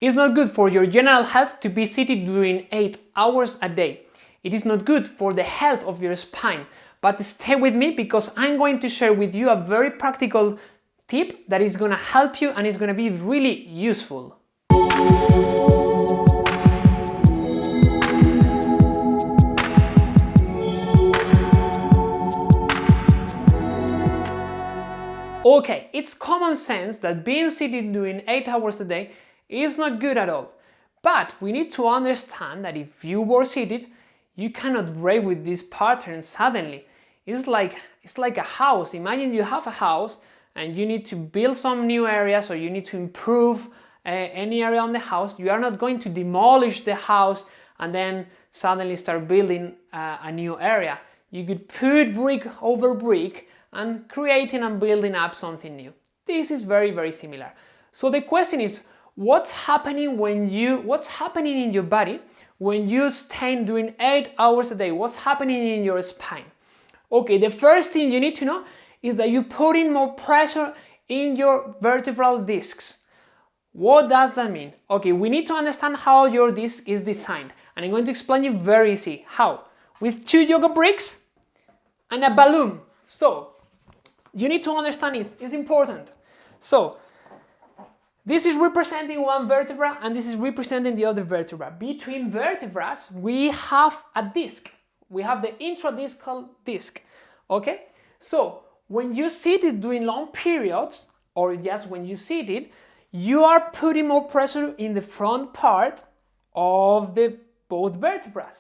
It's not good for your general health to be seated during 8 hours a day. It is not good for the health of your spine. But stay with me because I'm going to share with you a very practical tip that is going to help you and is going to be really useful. Okay, it's common sense that being seated during 8 hours a day is not good at all. But we need to understand that if you were seated, you cannot break with this pattern suddenly. It's like a house. Imagine you have a house and you need to build some new areas or you need to improve any area on the house. You are not going to demolish the house and then suddenly start building a new area. You could put brick over brick and creating and building up something new. This is very, very similar. So the question is, what's happening in your body when you stand during 8 hours a day? What's happening in your spine? Okay, the first thing you need to know is that you put in more pressure in your vertebral discs. What does that mean? Okay, we need to understand how your disc is designed, and I'm going to explain you very easy. How? With 2 yoga bricks and a balloon. So you need to understand this. It's important. So this is representing one vertebra and this is representing the other vertebra. Between vertebrae, we have a disc. We have the intradiscal disc. Okay? So when you sit it during long periods, or just when you sit it, you are putting more pressure in the front part of the both vertebrae.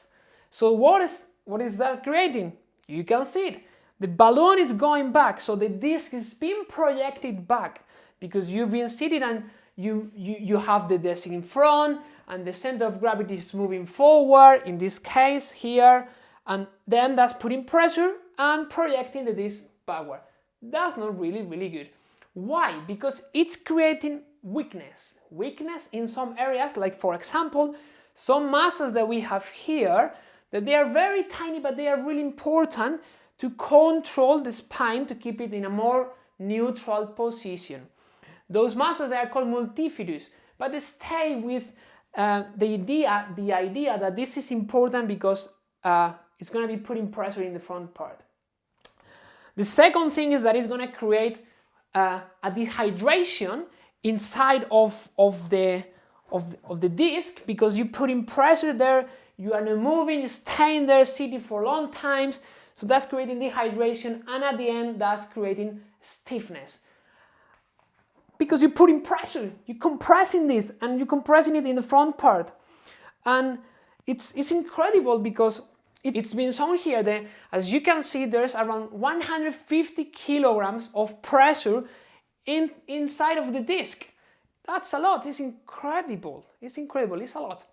So what is that creating? You can see it. The balloon is going back, so the disc is being projected back because you've been seated and you have the disc in front and the center of gravity is moving forward, in this case here, and then that's putting pressure and projecting the disc backward. That's not really, really good. Why? Because it's creating weakness. Weakness in some areas, like for example, some muscles that we have here, that they are very tiny, but they are really important to control the spine, to keep it in a more neutral position. Those muscles are called multifidus, but they stay with the idea that this is important because it's going to be putting pressure in the front part. The second thing is that it's going to create a dehydration inside of the disc because you're putting pressure there, you are not moving, you're staying there, sitting for long times. So that's creating dehydration, and at the end, that's creating stiffness. Because you're putting pressure, you're compressing this, and you're compressing it in the front part. And it's incredible because it's been shown here that, as you can see, there's around 150 kilograms of pressure inside of the disc. That's a lot. It's incredible. It's incredible. It's a lot.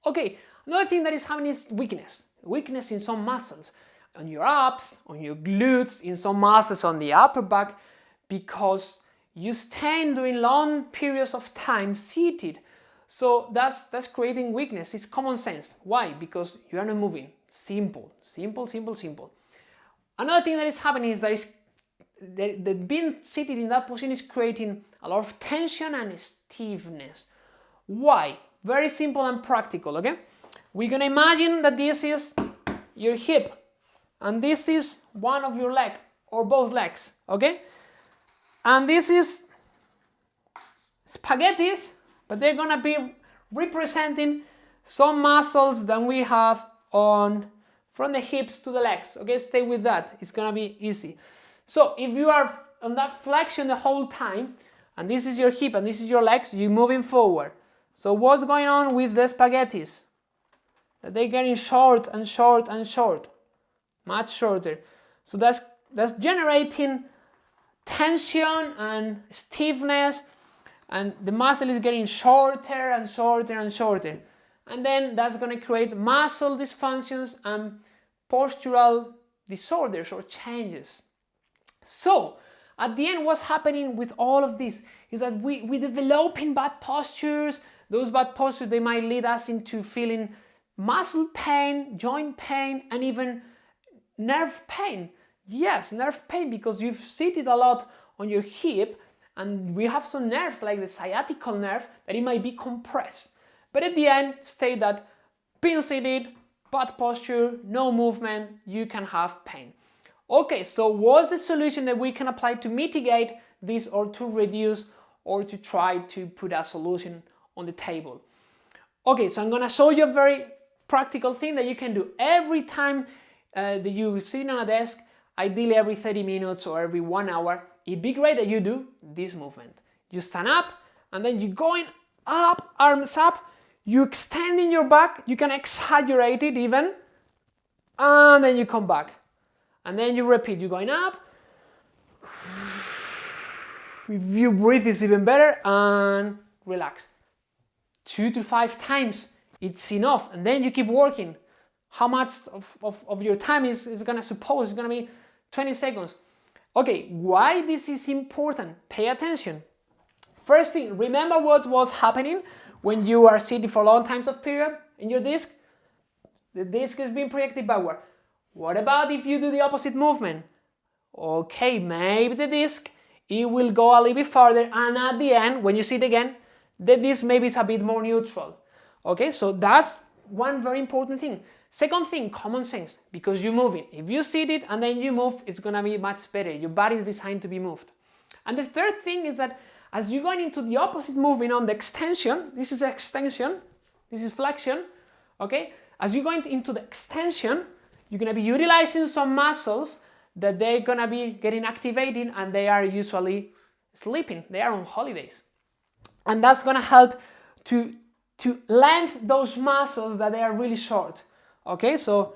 Okay, another thing that is happening is weakness. Weakness in some muscles. On your abs, on your glutes, in some muscles on the upper back, because you stand during long periods of time seated. So that's creating weakness. It's common sense. Why? Because you are not moving. Simple, simple, simple, simple. Another thing that is happening is that being seated in that position is creating a lot of tension and stiffness. Why? Very simple and practical, okay? We're gonna imagine that this is your hip and this is one of your leg or both legs, okay? And this is spaghettis, but they're gonna be representing some muscles that we have on from the hips to the legs, okay? Stay with that, it's gonna be easy. So if you are on that flexion the whole time, and this is your hip and this is your legs, you're moving forward. So what's going on with the spaghettis? That they're getting short and short and short, much shorter. So that's generating tension and stiffness, and the muscle is getting shorter and shorter and shorter. And then that's going to create muscle dysfunctions and postural disorders or changes. So at the end, what's happening with all of this is that we're developing bad postures. Those bad postures, they might lead us into feeling muscle pain, joint pain, and even nerve pain. Yes, nerve pain, because you've seated a lot on your hip and we have some nerves like the sciatic nerve that it might be compressed. But at the end, state that being seated, bad posture, no movement, you can have pain. Okay, so what's the solution that we can apply to mitigate this, or to reduce, or to try to put a solution on the table? Okay, so I'm gonna show you a very practical thing that you can do every time that you're sitting on a desk, ideally every 30 minutes or every 1 hour. It'd be great that you do this movement. You stand up, and then you're going up, arms up, you extending your back, you can exaggerate it even, and then you come back. And then you repeat, you're going up. If you breathe, it's even better, and relax. 2 to 5 times, it's enough, and then you keep working. How much of your time is gonna suppose? It's gonna be 20 seconds. Okay, why this is important? Pay attention. First thing, remember what was happening when you are sitting for long times of period in your disc? The disc is being projected backward. What about if you do the opposite movement? Okay, maybe the disc, it will go a little bit farther, and at the end, when you sit again, the disc maybe is a bit more neutral. Okay, so that's one very important thing. Second thing, common sense, because you're moving. If you sit it and then you move, it's gonna be much better. Your body is designed to be moved. And the third thing is that as you're going into the opposite moving on the extension, this is extension, this is flexion, okay? As you're going into the extension, you're gonna be utilizing some muscles that they're gonna be getting activated, and they are usually sleeping, they are on holidays. And that's gonna help to lengthen those muscles that they are really short. Okay, so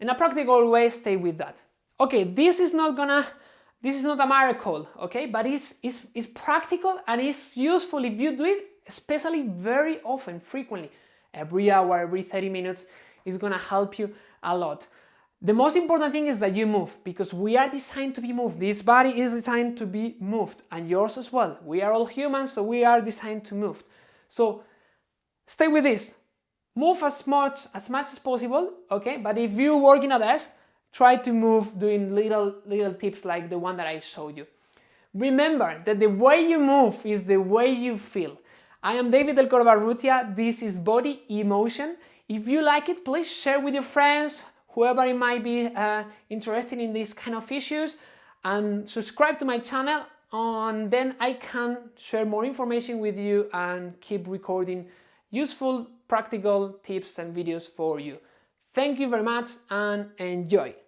in a practical way, stay with that. Okay, this is not a miracle, okay, but it's practical, and it's useful if you do it, especially very often, frequently. Every hour, every 30 minutes is gonna help you a lot. The most important thing is that you move, because we are designed to be moved. This body is designed to be moved, and yours as well. We are all humans, so we are designed to move. So stay with this. Move as much as possible, okay? But if you work in a desk, try to move doing little tips like the one that I showed you. Remember that the way you move is the way you feel. I am David Del Cordoba-Urrutia. This is Body Emotion. If you like it, please share with your friends, whoever it might be interested in these kind of issues, and subscribe to my channel, and then I can share more information with you and keep recording useful practical tips and videos for you. Thank you very much, and enjoy!